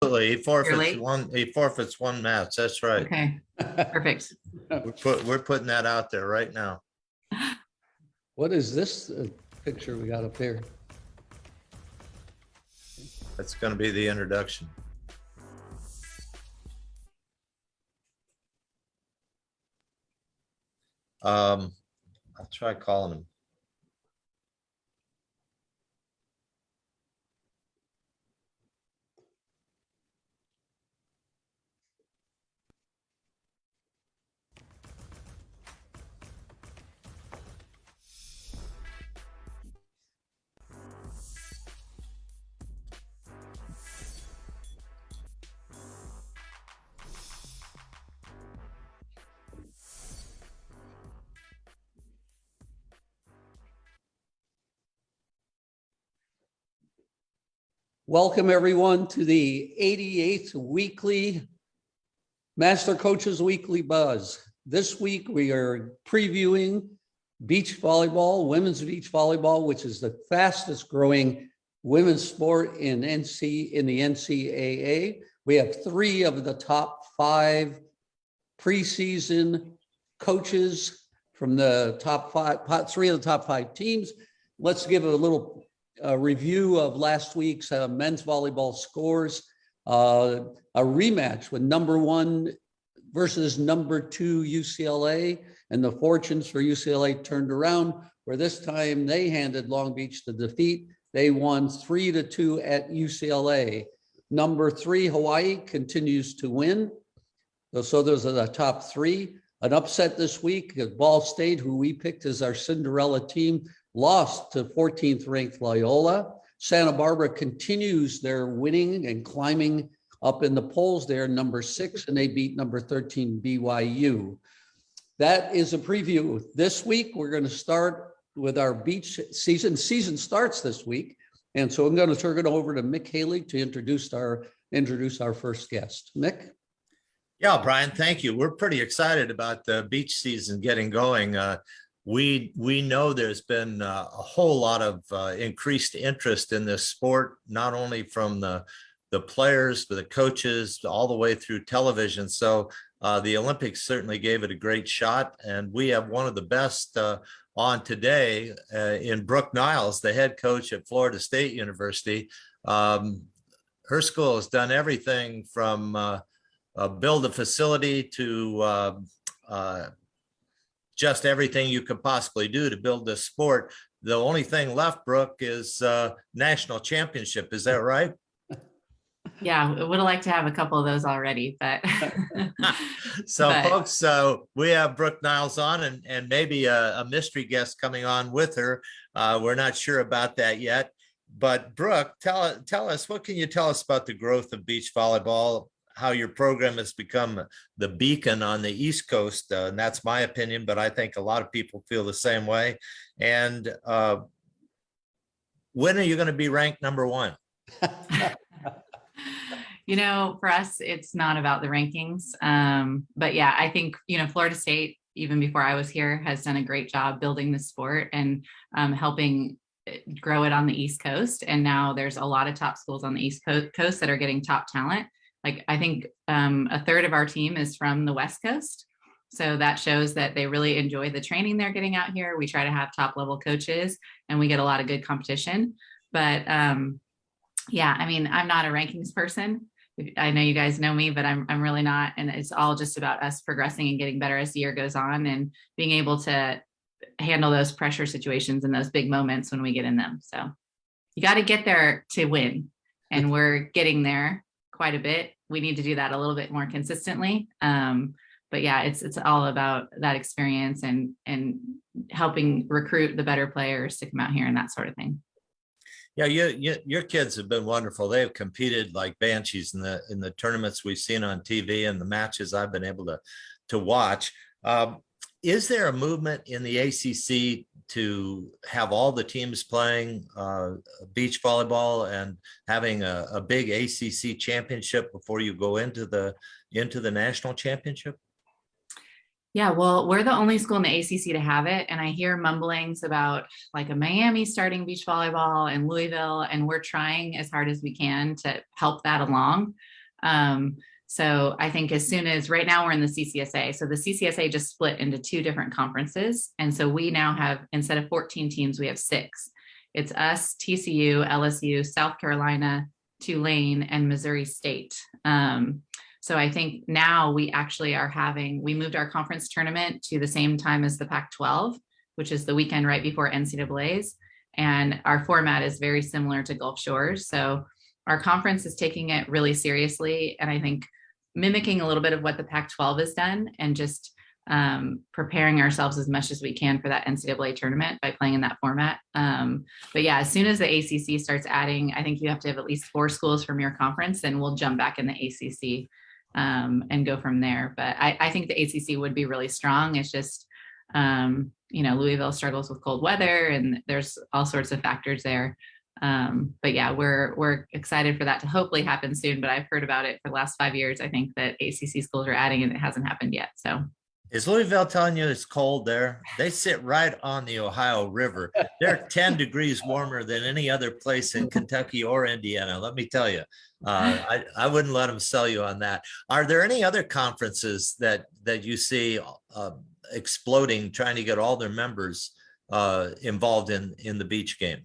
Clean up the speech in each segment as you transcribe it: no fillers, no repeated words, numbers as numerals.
Absolutely. You're late? He forfeits one match. That's right. Okay, perfect. We're putting that out there right now. What is this picture we got up here? That's going to be the introduction. I'll try calling him. Welcome everyone to the 88th weekly Master Coaches Weekly Buzz. This week we are previewing beach volleyball, women's beach volleyball, which is the fastest growing women's sport in the NCAA. We have 3 of the top 5 preseason coaches from the top 3 of the top 5 teams. Let's give a little review of last week's men's volleyball scores. A rematch with number 1 versus number 2 UCLA, and the fortunes for UCLA turned around, where this time they handed Long Beach the defeat. They won 3-2 at UCLA. Number 3 Hawaii continues to win. So those are the top 3. An upset this week at Ball State, who we picked as our Cinderella team, lost to 14th ranked Loyola. Santa Barbara continues their winning and climbing up in the polls. They're number 6 and they beat number 13 BYU. That is a preview. This week, we're going to start with our beach season. Season starts this week. And so I'm going to turn it over to Mick Haley to introduce our first guest. Mick? Yeah, Brian, thank you. We're pretty excited about the beach season getting going. We know there's been a whole lot of increased interest in this sport, not only from the players, but the coaches, all the way through television. So the Olympics certainly gave it a great shot. And we have one of the best on today in Brooke Niles, the head coach at Florida State University. Her school has done everything from build a facility to just everything you could possibly do to build this sport. The only thing left, Brooke, is national championship. Is that right? Yeah, I would have liked to have a couple of those already, but folks, we have Brooke Niles on and maybe a mystery guest coming on with her. We're not sure about that yet. But Brooke, tell us, what can you tell us about the growth of beach volleyball, how your program has become the beacon on the East Coast? And that's my opinion, but I think a lot of people feel the same way. And when are you going to be ranked number 1? For us, it's not about the rankings. But yeah, I think, Florida State, even before I was here, has done a great job building the sport and helping grow it on the East Coast. And now there's a lot of top schools on the East Coast that are getting top talent. Like, I think a third of our team is from the West Coast. So that shows that they really enjoy the training they're getting out here. We try to have top level coaches and we get a lot of good competition. But yeah, I mean, I'm not a rankings person. I know you guys know me, but I'm really not. And it's all just about us progressing and getting better as the year goes on and being able to handle those pressure situations and those big moments when we get in them. So you got to get there to win. And we're getting there quite a bit. We need to do that a little bit more consistently. But yeah, it's all about that experience and helping recruit the better players to come out here and that sort of thing. Yeah, your kids have been wonderful. They have competed like banshees in the tournaments we've seen on TV and the matches I've been able to watch. Is there a movement in the ACC to have all the teams playing beach volleyball and having a big ACC championship before you go into the national championship? Yeah, well, we're the only school in the ACC to have it. And I hear mumblings about like a Miami starting beach volleyball and Louisville, and we're trying as hard as we can to help that along. So I think as soon as right now we're in the CCSA. So the CCSA just split into two different conferences. And so we now have, instead of 14 teams, we have 6. It's us, TCU, LSU, South Carolina, Tulane, and Missouri State. So I think now we actually we moved our conference tournament to the same time as the Pac-12, which is the weekend right before NCAA's. And our format is very similar to Gulf Shores. So our conference is taking it really seriously. And I think mimicking a little bit of what the Pac-12 has done and just preparing ourselves as much as we can for that NCAA tournament by playing in that format. But yeah, as soon as the ACC starts adding, I think you have to have at least 4 schools from your conference, and we'll jump back in the ACC and go from there. But I think the ACC would be really strong. It's just, Louisville struggles with cold weather, and there's all sorts of factors there. But yeah, we're excited for that to hopefully happen soon. But I've heard about it for the last 5 years. I think that ACC schools are adding, and it hasn't happened yet. So. Is Louisville telling you it's cold there? They sit right on the Ohio River. They're 10 degrees warmer than any other place in Kentucky or Indiana. Let me tell you, I wouldn't let them sell you on that. Are there any other conferences that you see exploding, trying to get all their members involved in the beach game?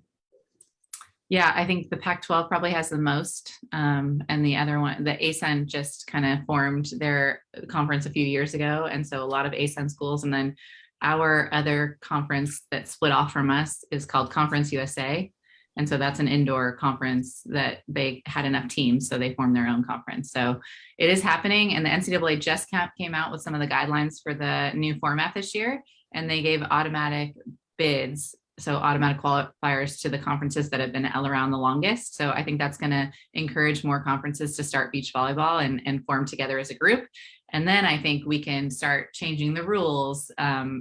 Yeah, I think the Pac-12 probably has the most. And the other one, the ASUN just kind of formed their conference a few years ago. And so a lot of ASUN schools. And then our other conference that split off from us is called Conference USA. And so that's an indoor conference that they had enough teams, so they formed their own conference. So it is happening. And the NCAA just came out with some of the guidelines for the new format this year. And they gave automatic bids, so automatic qualifiers, to the conferences that have been around the longest. So I think that's going to encourage more conferences to start beach volleyball and form together as a group. And then I think we can start changing the rules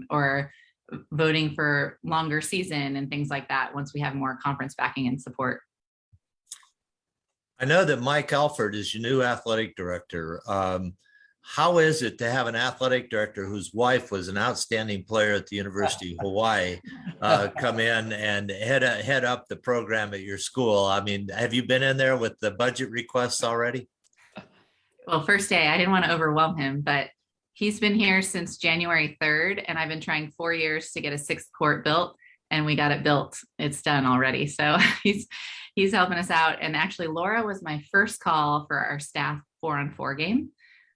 or voting for longer season and things like that once we have more conference backing and support. I know that Mike Alford is your new athletic director. How is it to have an athletic director whose wife was an outstanding player at the University of Hawaii come in and head up the program at your school? I mean, have you been in there with the budget requests already? Well, first day, I didn't want to overwhelm him, but he's been here since January 3rd, and I've been trying 4 years to get a 6th court built, and we got it built. It's done already. So he's helping us out. And actually, Laura was my first call for our staff 4-on-4 game.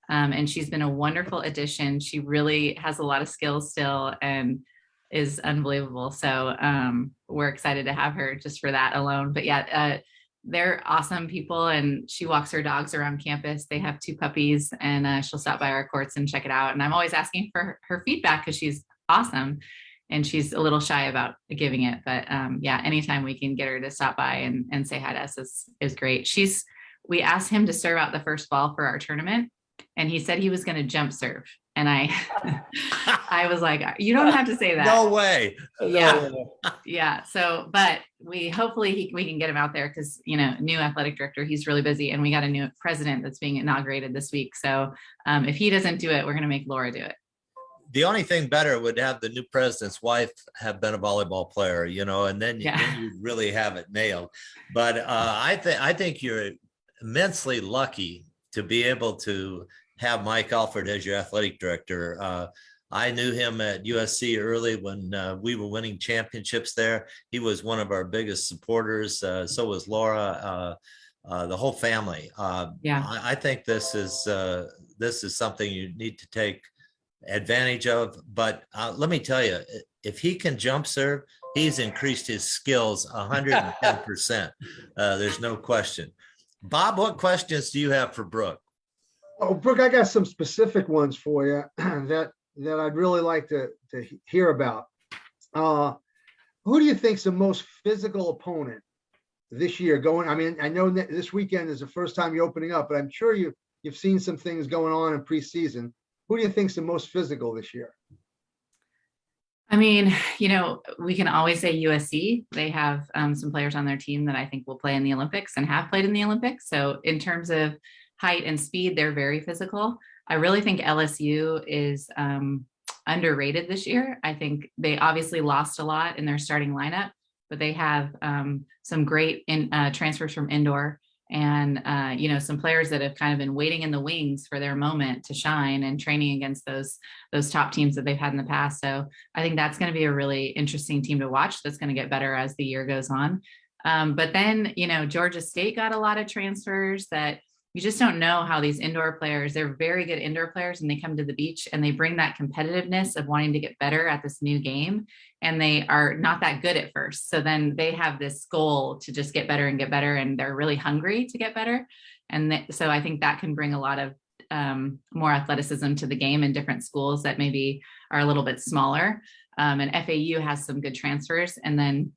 And she's been a wonderful addition. She really has a lot of skills still and is unbelievable. So we're excited to have her just for that alone. But yeah, they're awesome people, and she walks her dogs around campus. They have 2 puppies, and she'll stop by our courts and check it out. And I'm always asking for her feedback because she's awesome, and she's a little shy about giving it. But yeah, anytime we can get her to stop by and say hi to us is great. We asked him to serve out the first ball for our tournament, and he said he was going to jump serve. And I was like, you don't have to say that. No way. Yeah. Yeah. So, but we can get him out there because, new athletic director, he's really busy, and we got a new president that's being inaugurated this week. So if he doesn't do it, we're going to make Laura do it. The only thing better would have the new president's wife have been a volleyball player, and then you really have it nailed. But I think you're immensely lucky to be able to have Mike Alford as your athletic director. I knew him at USC early when we were winning championships there. He was one of our biggest supporters. So was Laura, the whole family. I think this is something you need to take advantage of. But let me tell you, if he can jump serve, he's increased his skills 110%. There's no question. Bob, what questions do you have for Brooke? Oh, Brooke, I got some specific ones for you that I'd really like to hear about. Who do you think's the most physical opponent this year going? I mean, I know that this weekend is the first time you're opening up, but I'm sure you've seen some things going on in preseason. Who do you think's the most physical this year? I mean, we can always say USC. They have some players on their team that I think will play in the Olympics and have played in the Olympics. So in terms of height and speed, they're very physical. I really think LSU is underrated this year. I think they obviously lost a lot in their starting lineup, but they have some great transfers from indoor, and some players that have kind of been waiting in the wings for their moment to shine and training against those top teams that they've had in the past. So I think that's going to be a really interesting team to watch. That's going to get better as the year goes on. But then, Georgia State got a lot of transfers that you just don't know how these indoor players, they're very good indoor players, and they come to the beach and they bring that competitiveness of wanting to get better at this new game. And they are not that good at first. So then they have this goal to just get better and get better. And they're really hungry to get better. And so I think that can bring a lot of more athleticism to the game in different schools that maybe are a little bit smaller. And FAU has some good transfers. And then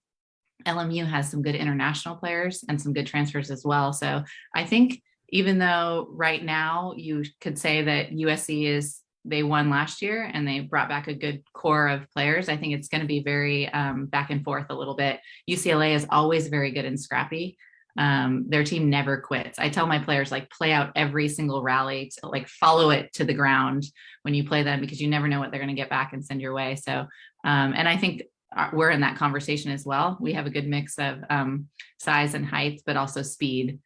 LMU has some good international players and some good transfers as well. So I think, even though right now you could say that USC they won last year and they brought back a good core of players, I think it's going to be very back and forth a little bit. UCLA is always very good and scrappy. Their team never quits. I tell my players, play out every single rally, to follow it to the ground when you play them, because you never know what they're going to get back and send your way. So, and I think we're in that conversation as well. We have a good mix of size and height, but also speed.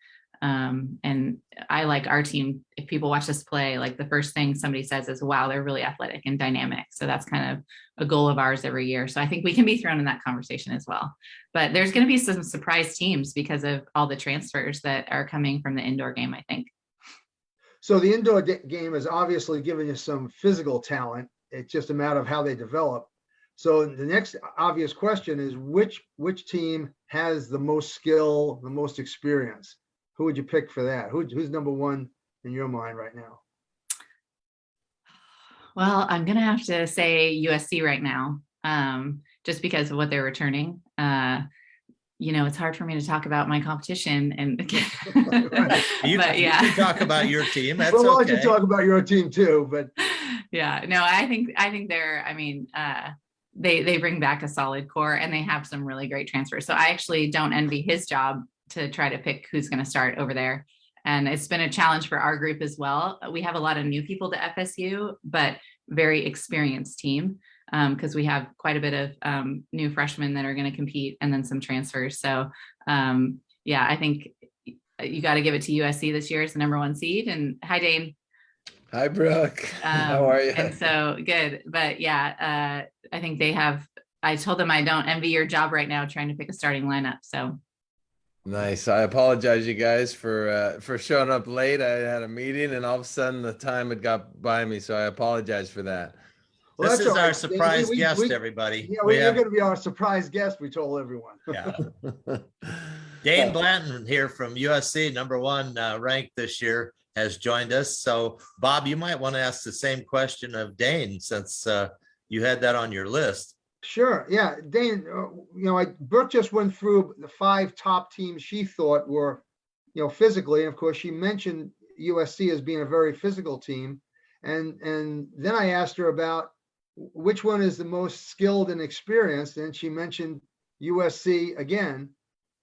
And I like our team. If people watch us play, the first thing somebody says is, wow, they're really athletic and dynamic. So that's kind of a goal of ours every year. So I think we can be thrown in that conversation as well. But there's going to be some surprise teams because of all the transfers that are coming from the indoor game, I think. So the indoor game has obviously given you some physical talent. It's just a matter of how they develop. So the next obvious question is, which team has the most skill, the most experience? Who would you pick for that? Who's number one in your mind right now? Well, I'm going to have to say USC right now, just because of what they're returning. It's hard for me to talk about my competition, and you can talk about your team. That's we'll okay. let you talk about your team too, but yeah, no, I think they're, they bring back a solid core, and they have some really great transfers. So I actually don't envy his job to try to pick who's going to start over there. And it's been a challenge for our group as well. We have a lot of new people to FSU, but very experienced team, because we have quite a bit of new freshmen that are going to compete, and then some transfers. So I think you got to give it to USC this year as the number 1 seed. And hi, Dane. Hi, Brooke. How are you? And so good. But I think I told them I don't envy your job right now trying to pick a starting lineup. So nice. I apologize, you guys, for showing up late. I had a meeting, and all of a sudden the time had got by me, so I apologize for that. Well, this is all right. our surprise guest, everybody. Yeah, you're going to be our surprise guest. We told everyone. Yeah. Dane Blanton here from USC, number 1 ranked this year, has joined us. So, Bob, you might want to ask the same question of Dane, since you had that on your list. Sure. Yeah. Dane, Brooke just went through the 5 top teams she thought were, physically. And of course, she mentioned USC as being a very physical team. And then I asked her about which one is the most skilled and experienced. And she mentioned USC again.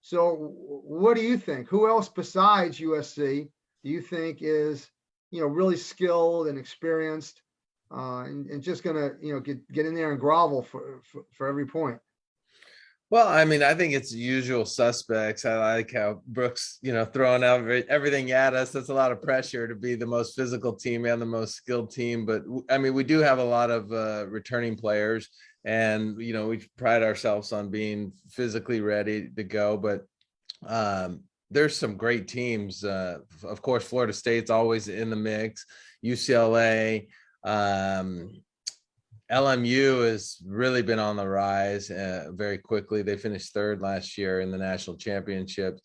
So what do you think? Who else besides USC do you think is, really skilled and experienced? And just gonna, get in there and grovel for every point. Well, I think it's the usual suspects. I like how Brooks, throwing out everything at us. That's a lot of pressure to be the most physical team and the most skilled team. But we do have a lot of returning players, and we pride ourselves on being physically ready to go. But there's some great teams. Of course, Florida State's always in the mix. UCLA. LMU has really been on the rise very quickly. They finished 3rd last year in the national championships.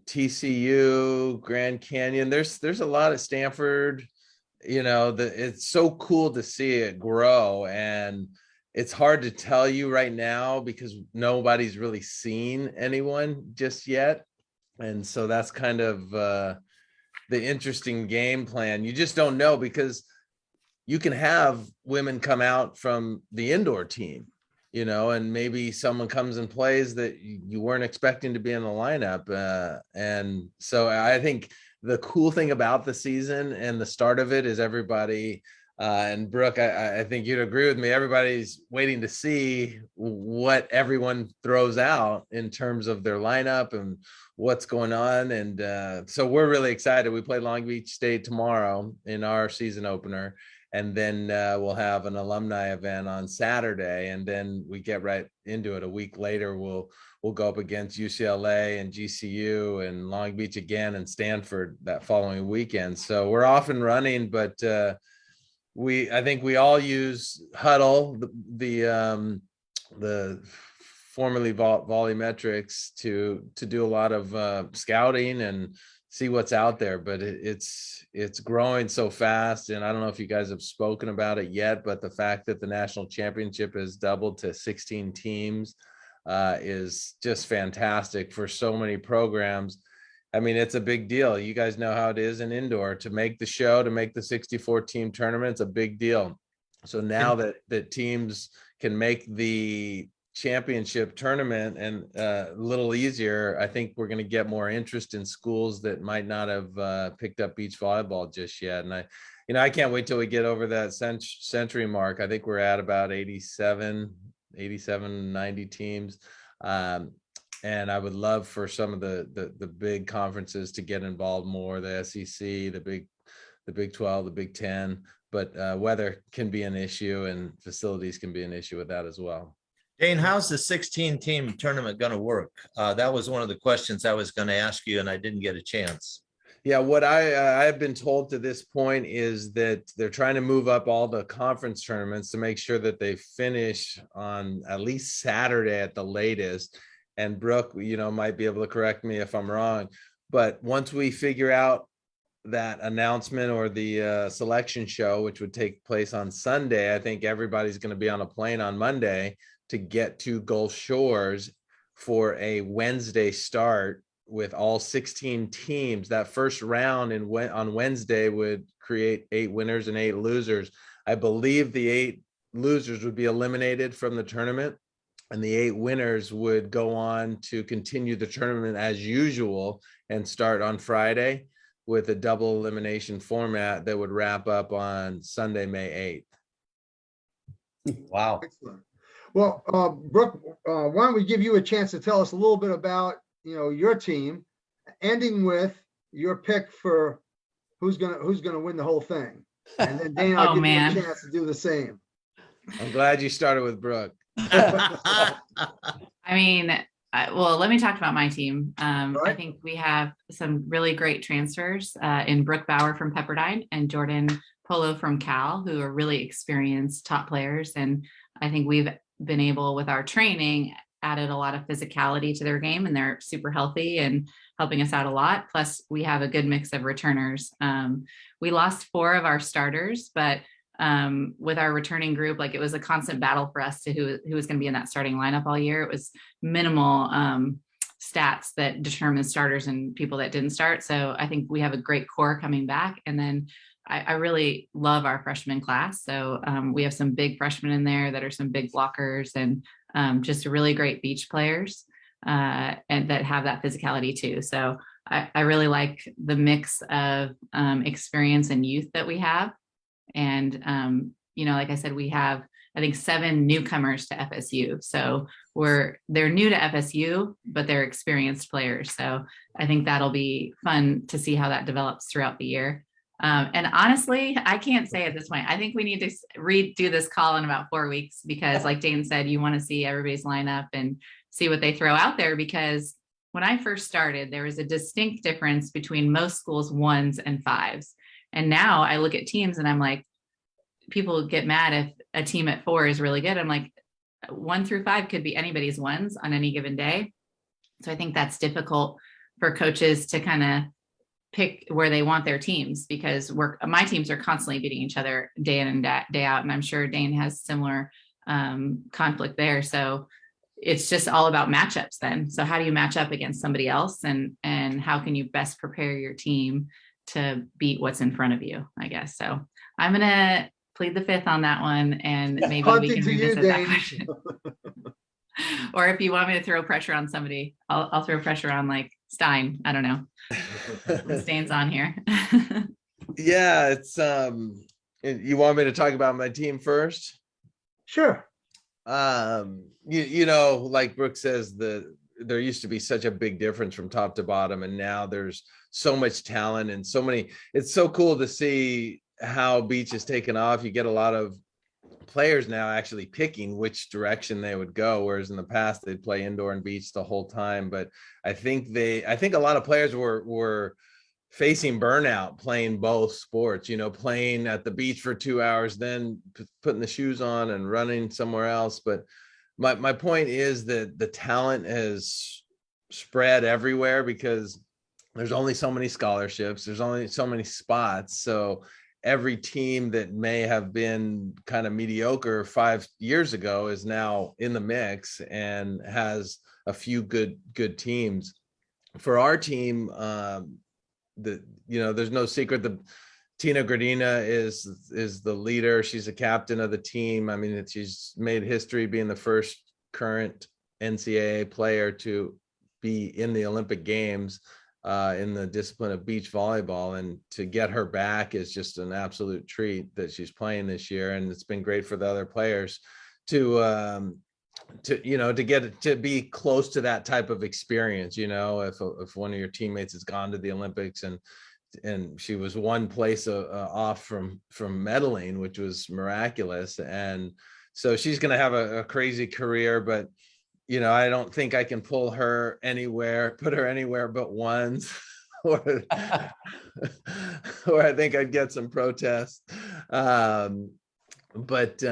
TCU, Grand Canyon. There's a lot of Stanford. It's so cool to see it grow, and it's hard to tell you right now because nobody's really seen anyone just yet, and so that's kind of the interesting game plan. You just don't know, because you can have women come out from the indoor team, and maybe someone comes and plays that you weren't expecting to be in the lineup. And so I think the cool thing about the season and the start of it is everybody And Brooke, I think you'd agree with me. Everybody's waiting to see what everyone throws out in terms of their lineup and what's going on. And so we're really excited. We play Long Beach State tomorrow in our season opener. And then we'll have an alumni event on Saturday. And then we get right into it. A week later, we'll go up against UCLA and GCU and Long Beach again and Stanford that following weekend. So we're off and running, but I think we all use Huddle, the formerly Volleymetrics to do a lot of scouting and see what's out there. But it's growing so fast, and I don't know if you guys have spoken about it yet, but the fact that the national championship has doubled to 16 teams is just fantastic for so many programs. I mean, it's a big deal. You guys know how it is in indoor. To make the show, to make the 64 team tournament, it's a big deal. So now that teams can make the championship tournament and a little easier, I think we're going to get more interest in schools that might not have picked up beach volleyball just yet. And I can't wait till we get over that century mark. I think we're at about 87, 90 teams. And I would love for some of the big conferences to get involved more, the SEC, the Big 12, the Big 10, but weather can be an issue and facilities can be an issue with that as well. Dane, how's the 16-team tournament going to work? That was one of the questions I was going to ask you, and I didn't get a chance. Yeah, what I've been told to this point is that they're trying to move up all the conference tournaments to make sure that they finish on at least Saturday at the latest. And Brooke, might be able to correct me if I'm wrong, but once we figure out that announcement or the selection show, which would take place on Sunday, I think everybody's going to be on a plane on Monday to get to Gulf Shores for a Wednesday start with all 16 teams. That first round on Wednesday would create 8 winners and 8 losers. I believe the 8 losers would be eliminated from the tournament, and the 8 winners would go on to continue the tournament as usual and start on Friday with a double elimination format that would wrap up on Sunday, May 8th. Wow. Excellent. Well, Brooke, why don't we give you a chance to tell us a little bit about, your team, ending with your pick for who's gonna win the whole thing. And then Dane, I'll give you a chance to do the same. I'm glad you started with Brooke. I mean, well, let me talk about my team. Right. I think we have some really great transfers in Brooke Bauer from Pepperdine and Jordan Polo from Cal, who are really experienced top players. And I think we've been able, with our training, added a lot of physicality to their game, and they're super healthy and helping us out a lot. Plus, we have a good mix of returners. We lost 4 of our starters, but with our returning group, like, it was a constant battle for us to who was going to be in that starting lineup all year. It was minimal stats that determine starters and people that didn't start. So I think we have a great core coming back. And then I really love our freshman class. So we have some big freshmen in there that are some big blockers and just really great beach players and that have that physicality too. So I really like the mix of experience and youth that we have. And, like I said, we have, I think, 7 newcomers to FSU. So they're new to FSU, but they're experienced players. So I think that'll be fun to see how that develops throughout the year. And honestly, I can't say at this point. I think we need to redo this call in about 4 weeks because, like Dane said, you want to see everybody's lineup and see what they throw out there. Because when I first started, there was a distinct difference between most schools' 1s and 5s. And now I look at teams and I'm like, people get mad if a team at 4 is really good. I'm like, 1 through 5 could be anybody's 1s on any given day. So I think that's difficult for coaches to kind of pick where they want their teams, because my teams are constantly beating each other day in and day out. And I'm sure Dane has similar conflict there. So it's just all about matchups then. So how do you match up against somebody else, and how can you best prepare your team to beat what's in front of you, I guess. So I'm going to plead the 5th on that one, and maybe we can revisit that question. Or if you want me to throw pressure on somebody, I'll throw pressure on, like, Stein. I don't know. Stain's on here. Yeah, it's You want me to talk about my team first? Sure. You know, like Brooke says, there used to be such a big difference from top to bottom, and now there's so much talent and so many. It's so cool to see how beach has taken off. You get a lot of players now actually picking which direction they would go, whereas in the past they'd play indoor and beach the whole time. But I think a lot of players were facing burnout playing both sports, you know, playing at the beach for 2 hours, then putting the shoes on and running somewhere else. But my point is that the talent has spread everywhere because there's only so many scholarships, there's only so many spots. So every team that may have been kind of mediocre 5 years ago is now in the mix and has a few good teams. For our team, there's no secret. Tina Gradina is the leader. She's a captain of the team. I mean, she's made history being the first current NCAA player to be in the Olympic Games in the discipline of beach volleyball, and to get her back is just an absolute treat that she's playing this year. And it's been great for the other players to get to be close to that type of experience. You know, if one of your teammates has gone to the Olympics and she was one place off from medaling, which was miraculous. And so she's going to have a crazy career, but you know, I don't think I can put her anywhere but ones, or I think I'd get some protests. But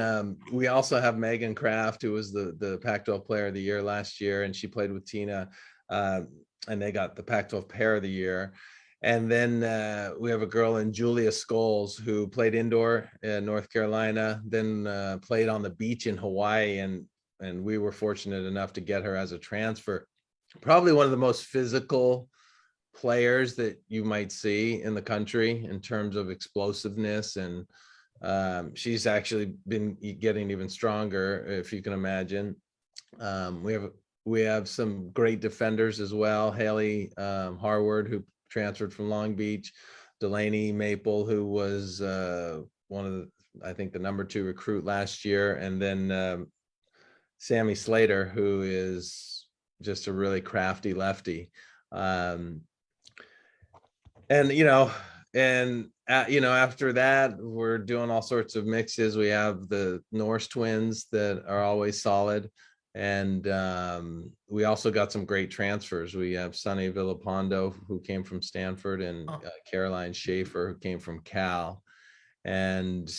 we also have Megan Kraft, who was the Pac-12 Player of the Year last year, and she played with Tina, and they got the Pac-12 Pair of the Year. And then we have a girl in Julia Scholes, who played indoor in North Carolina, then played on the beach in Hawaii, and we were fortunate enough to get her as a transfer. Probably one of the most physical players that you might see in the country in terms of explosiveness, and she's actually been getting even stronger, if you can imagine. We have some great defenders as well. Haley Harward, who transferred from Long Beach, Delaney Maple, who was one of I think the number 2 recruit last year, and then Sammy Slater, who is just a really crafty lefty. And after that, we're doing all sorts of mixes. We have the Norse twins that are always solid. And we also got some great transfers. We have Sunny Villapando, who came from Stanford, and Caroline Schaefer, who came from Cal. And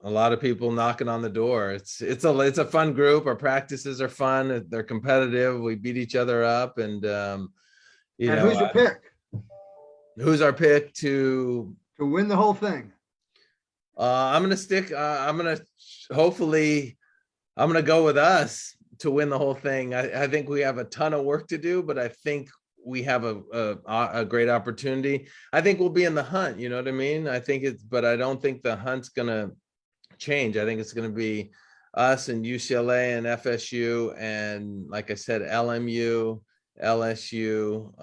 a lot of people knocking on the door. It's a fun group. Our practices are fun. They're competitive. We beat each other up. And who's your pick? Who's our pick to win the whole thing? I'm going to go with us to win the whole thing. I think we have a ton of work to do, but I think we have a great opportunity. I think we'll be in the hunt. You know what I mean? But I don't think the hunt's going to change. I think it's going to be us and UCLA and FSU. And like I said, LMU, LSU,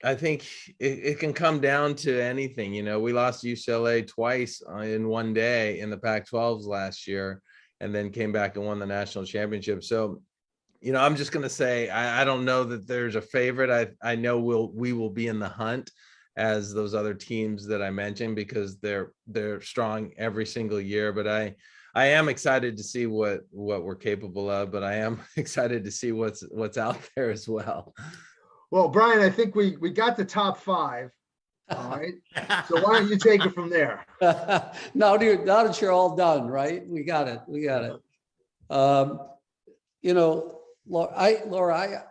I think it can come down to anything. You know, we lost UCLA twice in one day in the Pac-12s last year, and then came back and won the national championship. So, you know, I'm just going to say, I don't know that there's a favorite. I know we will be in the hunt as those other teams that I mentioned, because they're strong every single year. But I am excited to see what we're capable of, but I am excited to see what's out there as well. Well, Brian, I think we got the top 5. All right. So why don't you take it from there? Now that you're all done, right? We got it. Laura,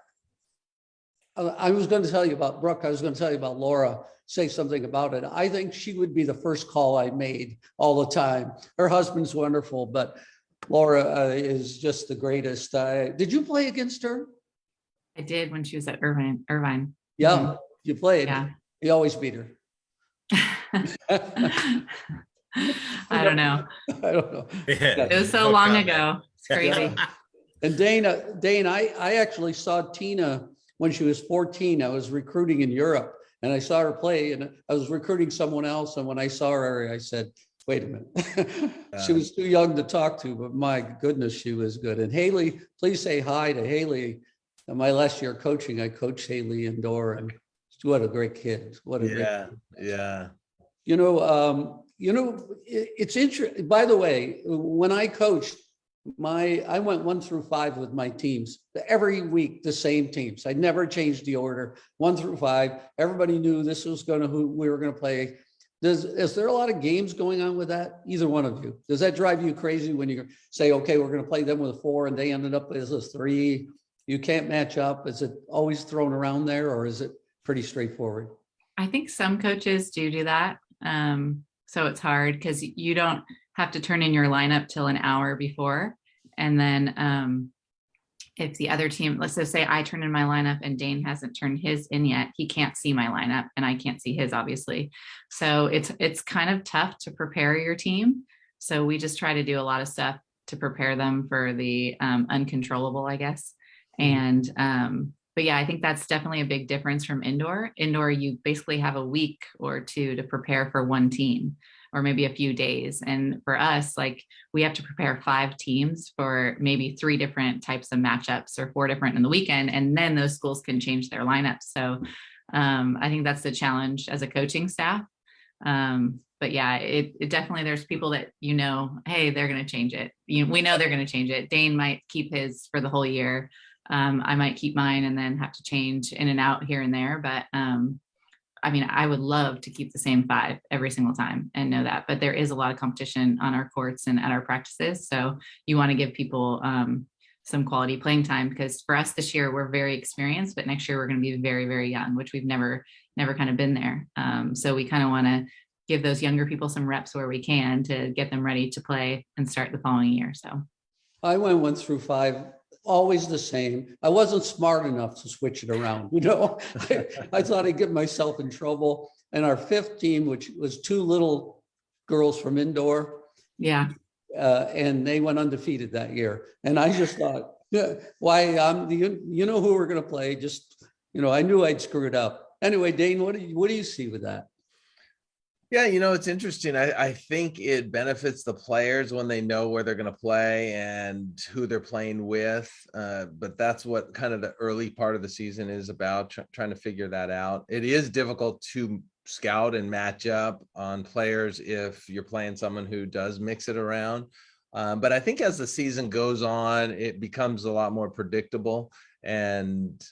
I was going to tell you about Brooke. I was going to tell you about Laura, say something about it. I think she would be the first call I made all the time. Her husband's wonderful, but Laura is just the greatest. Did you play against her? I did when she was at Irvine. Yeah, you played. Yeah. You always beat her. I don't know. I don't know. It was so long ago. It's crazy. And Dane, I actually saw Tina when she was 14. I was recruiting in Europe, and I saw her play, and I was recruiting someone else. And when I saw her, I said, Wait a minute. She was too young to talk to, but my goodness, she was good. And Haley, please say hi to Haley. In my last year coaching, I coached Haley indoor, and what a great kid. What a great kid. Yeah. It's interesting. By the way, when I coached, I went 1 through 5 with my teams every week, the same teams. I never changed the order, 1 through 5. Everybody knew this was who we were going to play. Is there a lot of games going on with that? Either one of you. Does that drive you crazy when you say, okay, we're going to play them with a 4 and they ended up as a 3? You can't match up. Is it always thrown around there, or is it pretty straightforward? I think some coaches do that. So it's hard because you don't have to turn in your lineup till an hour before. And then if the other team, let's just say I turn in my lineup and Dane hasn't turned his in yet, he can't see my lineup and I can't see his, obviously. So it's kind of tough to prepare your team. So we just try to do a lot of stuff to prepare them for the uncontrollable, I guess. And but yeah, I think that's definitely a big difference from indoor. Indoor, you basically have a week or 2 to prepare for one team, or maybe a few days. And for us, like, we have to prepare 5 teams for maybe 3 different types of matchups, or 4 different in the weekend. And then those schools can change their lineups. So I think that's the challenge as a coaching staff. But yeah, it definitely, there's people that, hey, they're going to change it. We know they're going to change it. Dane might keep his for the whole year. I might keep mine and then have to change in and out here and there. But I mean, I would love to keep the same 5 every single time and know that, but there is a lot of competition on our courts and at our practices. So you want to give people some quality playing time, because for us this year, we're very experienced, but next year we're going to be very, very young, which we've never kind of been there. So we kind of want to give those younger people some reps where we can to get them ready to play and start the following year. So I went 1 through 5. Always the same. I wasn't smart enough to switch it around. I thought I'd get myself in trouble. And our 5th team, which was 2 little girls from indoor, yeah, and they went undefeated that year. And I just thought, why who we're going to play? Just, I knew I'd screw it up. Anyway, Dane, what do you see with that? Yeah, it's interesting. I think it benefits the players when they know where they're going to play and who they're playing with. But that's what kind of the early part of the season is about, trying to figure that out. It is difficult to scout and match up on players if you're playing someone who does mix it around. But I think as the season goes on, it becomes a lot more predictable. And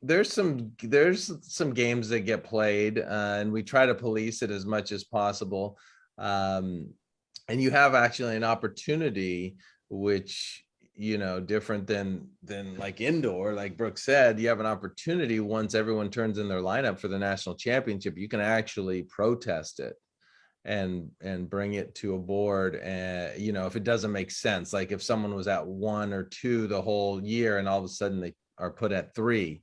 there's some games that get played, and we try to police it as much as possible. And you have actually an opportunity, which, different than like indoor, like Brooke said, you have an opportunity once everyone turns in their lineup for the national championship, you can actually protest it and bring it to a board. And, if it doesn't make sense, like if someone was at 1 or 2 the whole year and all of a sudden they are put at 3,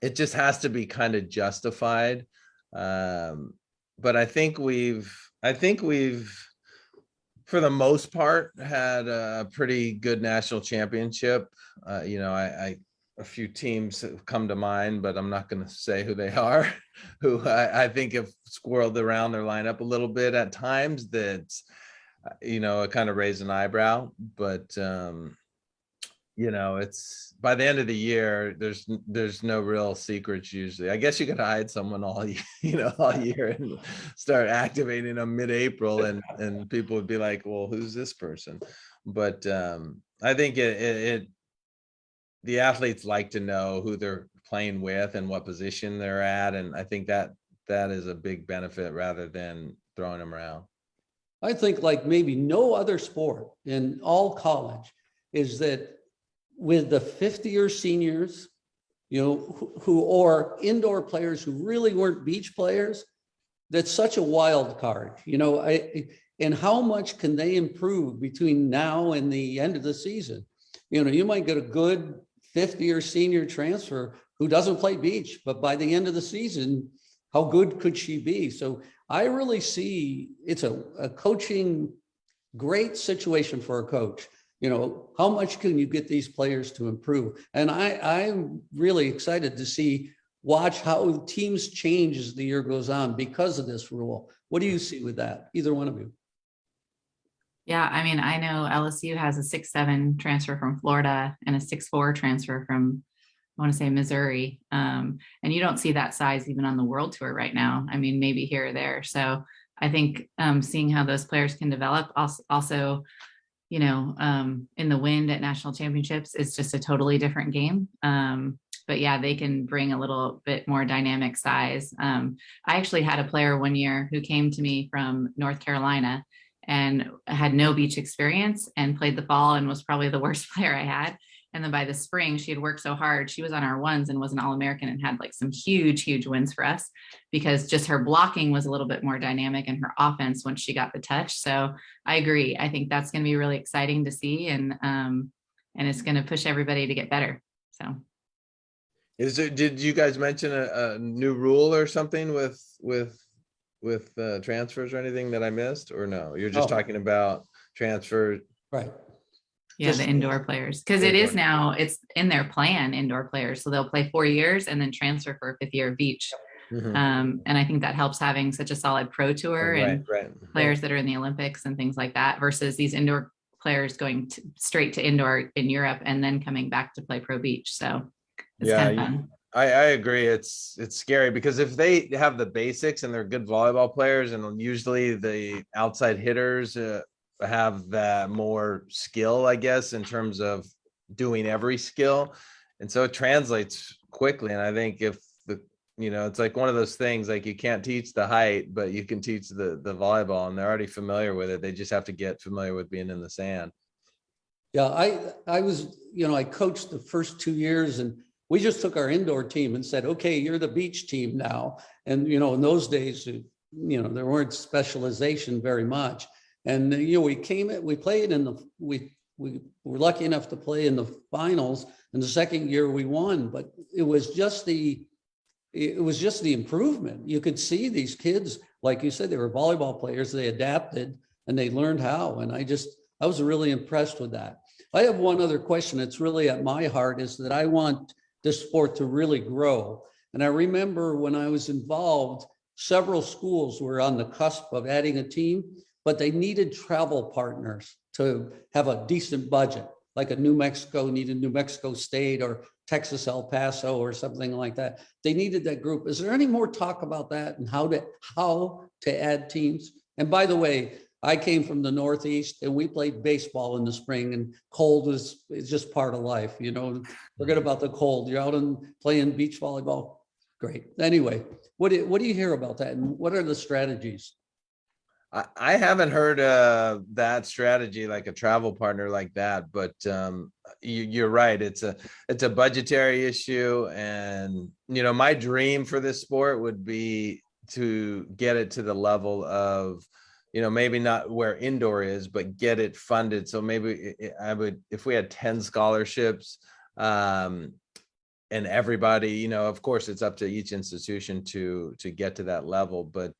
it just has to be kind of justified. But I think we've for the most part had a pretty good national championship. A few teams have come to mind, but I'm not going to say who they are, who I think have squirreled around their lineup a little bit at times that, it kind of raised an eyebrow. But it's by the end of the year, there's no real secrets usually. I guess you could hide someone all year and start activating them mid-April, and people would be like, well, who's this person? But I think the athletes like to know who they're playing with and what position they're at. And I think that is a big benefit rather than throwing them around. I think like maybe no other sport in all college is that with the 50-year seniors, who or indoor players who really weren't beach players, that's such a wild card, and how much can they improve between now and the end of the season? You might get a good 50-year senior transfer who doesn't play beach, but by the end of the season, how good could she be? So I really see it's a coaching great situation for a coach. How much can you get these players to improve? And I'm really excited to see watch how teams change as the year goes on because of this rule. What do you see with that? Either one of you? Yeah, I mean, I know LSU has a 6'7" transfer from Florida and a 6'4" transfer from, I want to say, Missouri. And you don't see that size even on the world tour right now. I mean, maybe here or there. So I think seeing how those players can develop also, you know, in the wind at national championships, it's just a totally different game. But yeah, they can bring a little bit more dynamic size. I actually had a player one year who came to me from North Carolina and had no beach experience and played the fall and was probably the worst player I had. And then by the spring, she had worked so hard. She was on our ones and was an All-American and had like some huge wins for us because just her blocking was a little bit more dynamic and her offense once she got the touch. So I agree. I think that's going to be really exciting to see. And it's going to push everybody to get better. So. Did you guys mention a new rule or something with transfers or anything that I missed, or no? You're just talking about transfer. Right. Yeah, the indoor players, because it is now, it's in their plan, indoor players. So they'll play 4 years and then transfer for a 5th year of beach. And I think that helps having such a solid pro tour and players that are in the Olympics and things like that versus these indoor players going straight to indoor in Europe and then coming back to play pro beach. So it's kind of fun. I agree. It's scary because if they have the basics and they're good volleyball players, and usually the outside hitters have that more skill, I guess, in terms of doing every skill. And so it translates quickly. And I think if it's like one of those things, like you can't teach the height, but you can teach the volleyball, and they're already familiar with it. They just have to get familiar with being in the sand. Yeah, I was, I coached the first 2 years and we just took our indoor team and said, okay, you're the beach team now. And, in those days, there weren't specialization very much. And, we played we were lucky enough to play in the finals, and the second year we won, but it was just the improvement. You could see these kids, like you said, they were volleyball players, they adapted and they learned how. And I was really impressed with that. I have one other question. It's really at my heart, is that I want this sport to really grow. And I remember when I was involved, several schools were on the cusp of adding a team, but they needed travel partners to have a decent budget, like a New Mexico needed New Mexico State or Texas El Paso or something like that. They needed that group. Is there any more talk about that and how to add teams? And by the way, I came from the Northeast and we played baseball in the spring, and cold is just part of life. Forget about the cold. You're out and playing beach volleyball. Great. Anyway, what do you hear about that? And what are the strategies? I haven't heard that strategy, like a travel partner like that, but you're right. It's a budgetary issue. And, my dream for this sport would be to get it to the level of, maybe not where indoor is, but get it funded. So maybe if we had 10 scholarships and everybody, of course it's up to each institution to get to that level. But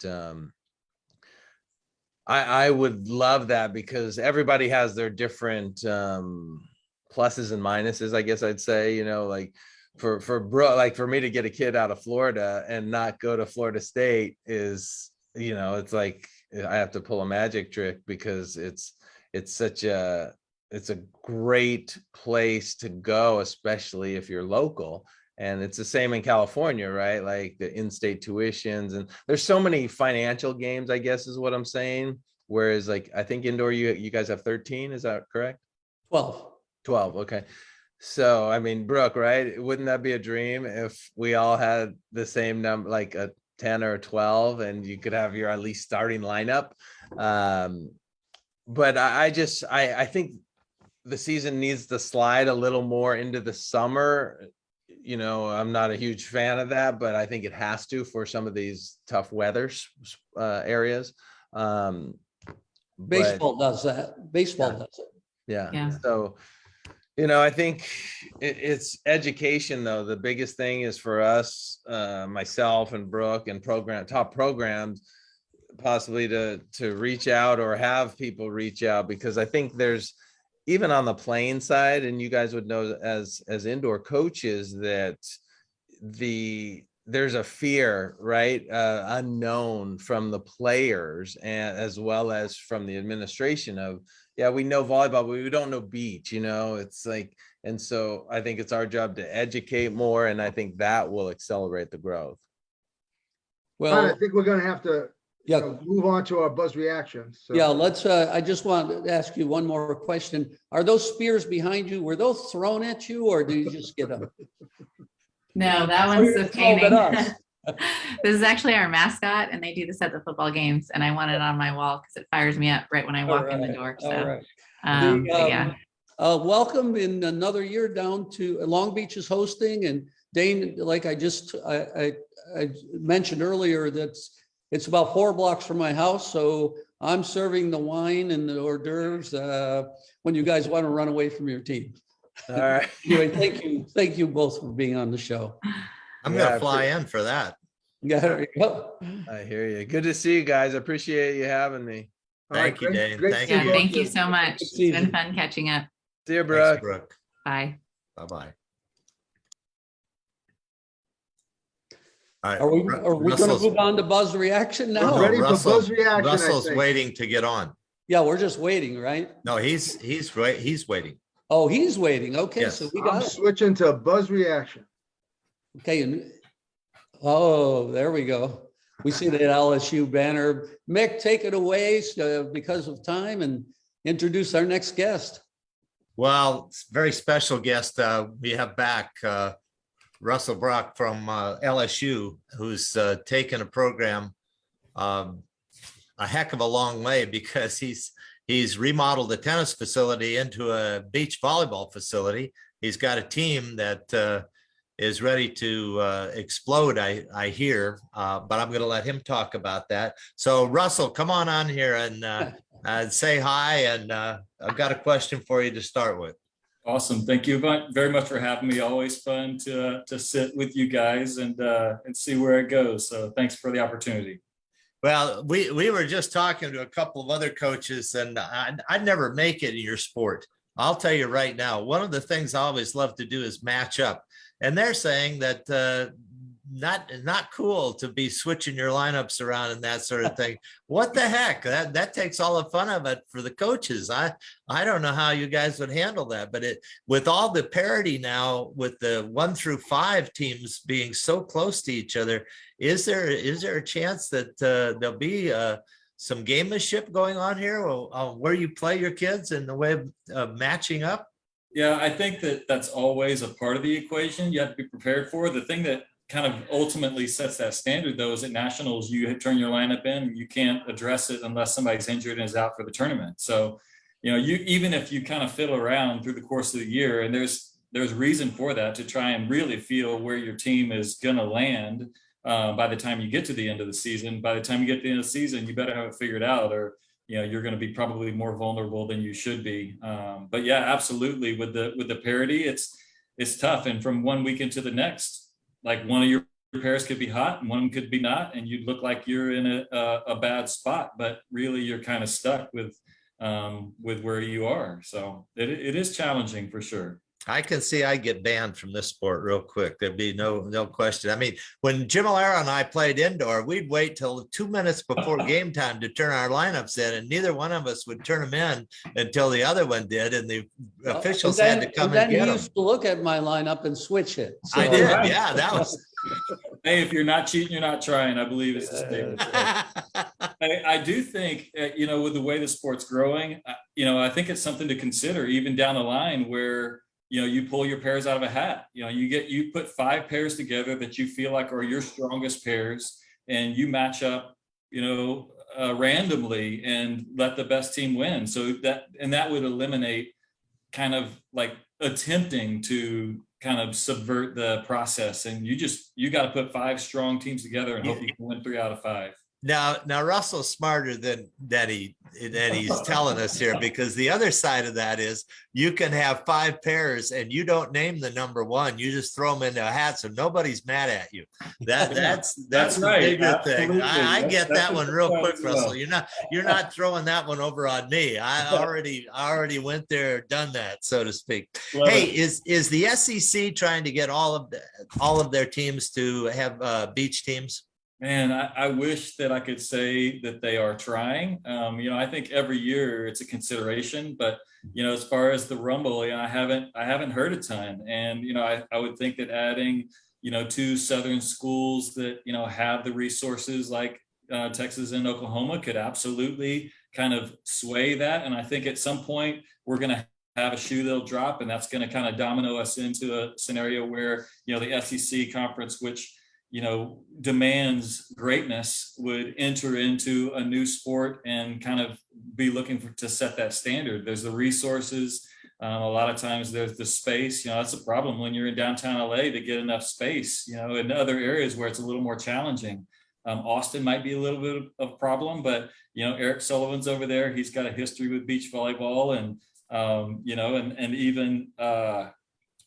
I would love that because everybody has their different pluses and minuses, I guess I'd say, like for me to get a kid out of Florida and not go to Florida State is, it's like I have to pull a magic trick because it's a great place to go, especially if you're local. And it's the same in California, right? Like the in-state tuitions, and there's so many financial games, I guess is what I'm saying. Whereas like, I think indoor, you guys have 13, is that correct? 12. Okay. So, I mean, Brooke, right? Wouldn't that be a dream if we all had the same number, like a 10 or 12, and you could have your at least starting lineup? But I think the season needs to slide a little more into the summer. I'm not a huge fan of that, but I think it has to for some of these tough weather areas. Baseball does that. Baseball does it. Yeah. So, I think it's education, though. The biggest thing is for us, myself and Brooke and top programs, possibly to reach out or have people reach out, because I think there's, even on the playing side, and you guys would know as indoor coaches, that the there's a fear, right? Unknown from the players and as well as from the administration of, yeah, we know volleyball, but we don't know beach, it's like, and so I think it's our job to educate more. And I think that will accelerate the growth. Brian, I Well, think we're gonna have to yeah, move on to our buzz reactions. So. yeah, let's, I just want to ask you one more question. Are those spears behind you, were those thrown at you or did you just get them? No, that Or one's you're the throwing at painting. us? This is actually our mascot, and they do this at the football games, and I want it on my wall because it fires me up right when I walk in the door. All So, right. but yeah. Welcome in another year down to Long Beach is hosting, and Dane, like I mentioned earlier, it's about 4 blocks from my house, so I'm serving the wine and the hors d'oeuvres when you guys want to run away from your team. All right. Anyway, thank you both for being on the show. I'm Yeah, gonna fly in for that. Yeah, there you go. I hear you. Good to see you guys. I appreciate you having me. All right, Thank you, great- Dane. great to Thank see Yeah, you. both thank of you so much. It's been season. fun catching up. See you, Thanks, Brooke. Brooke. Bye. Bye-bye. All right. Are we going to Russell's- move on to buzz reaction We're now? ready for buzz reaction, I Russell's think. waiting to get on. Yeah, we're just waiting, right? No, he's waiting. Oh, he's waiting. Okay, Yes. so we I'm got it. switching to buzz reaction. Okay, and oh, there we go. We see that LSU banner. Mick, take it away because of time and introduce our next guest. Well, it's a very special guest. We have back Russell Brock from LSU, who's taken a program a heck of a long way because he's remodeled the tennis facility into a beach volleyball facility. He's got a team that is ready to explode, I hear, but I'm going to let him talk about that. So Russell, come on here and say hi. And I've got a question for you to start with. Awesome. Thank you very much for having me. Always fun to sit with you guys and see where it goes. So thanks for the opportunity. Well, we were just talking to a couple of other coaches, and I'd never make it in your sport. I'll tell you right now, one of the things I always love to do is match up. And they're saying that not cool to be switching your lineups around and that sort of thing. What the heck? That takes all the fun of it for the coaches. I don't know how you guys would handle that, but with all the parity now, with the 1 through 5 teams being so close to each other, is there a chance that there'll be some gamemanship going on here, where you play your kids in the way of matching up? Yeah, I think that's always a part of the equation you have to be prepared for. The thing that kind of ultimately sets that standard, though, is at nationals, you turn your lineup in, you can't address it unless somebody's injured and is out for the tournament. So, even if you kind of fiddle around through the course of the year, and there's reason for that, to try and really feel where your team is going to land by the time you get to the end of the season. By the time you get to the end of the season, you better have it figured out, or you're going to be probably more vulnerable than you should be. But yeah, absolutely. With the parity, it's tough. And from one weekend to the next, like one of your pairs could be hot and one could be not, and you'd look like you're in a bad spot, but really you're kind of stuck with where you are. So it is challenging for sure. I can see I get banned from this sport real quick. There'd be no question. I mean, when Jim Alera and I played indoor, we'd wait till 2 minutes before game time to turn our lineups in, and neither one of us would turn them in until the other one did, and the officials had to come and then get you them. used to look at my lineup and switch it. So- I did, yeah, that was. Hey, if you're not cheating, you're not trying, I believe it's the statement. I do think, with the way the sport's growing, I think it's something to consider even down the line where, you pull your pairs out of a hat. You put 5 pairs together that you feel like are your strongest pairs, and you match up, randomly and let the best team win. So that would eliminate kind of like attempting to kind of subvert the process. And you got to put 5 strong teams together and hope you can win 3 out of 5. Now Russell's smarter than he's telling us here, because the other side of that is you can have 5 pairs and you don't name the number 1. You just throw them into a hat, so nobody's mad at you. That's the right. bigger thing. Absolutely. I get That's that a one good real point quick, as well. Russell. You're not throwing that one over on me. I already went there, done that, so to speak. Love Hey, it. is the SEC trying to get all of their teams to have beach teams? Man, I wish that I could say that they are trying. I think every year it's a consideration, but as far as the Rumble, I haven't heard a ton. And I would think that adding 2 Southern schools that have the resources like Texas and Oklahoma could absolutely kind of sway that. And I think at some point we're going to have a shoe they'll drop, and that's going to kind of domino us into a scenario where the SEC conference, which demands greatness, would enter into a new sport and kind of be looking to set that standard. There's the resources. A lot of times there's the space. That's a problem when you're in downtown LA to get enough space, in other areas where it's a little more challenging. Austin might be a little bit of a problem, but, Eric Sullivan's over there. He's got a history with beach volleyball, and, and even,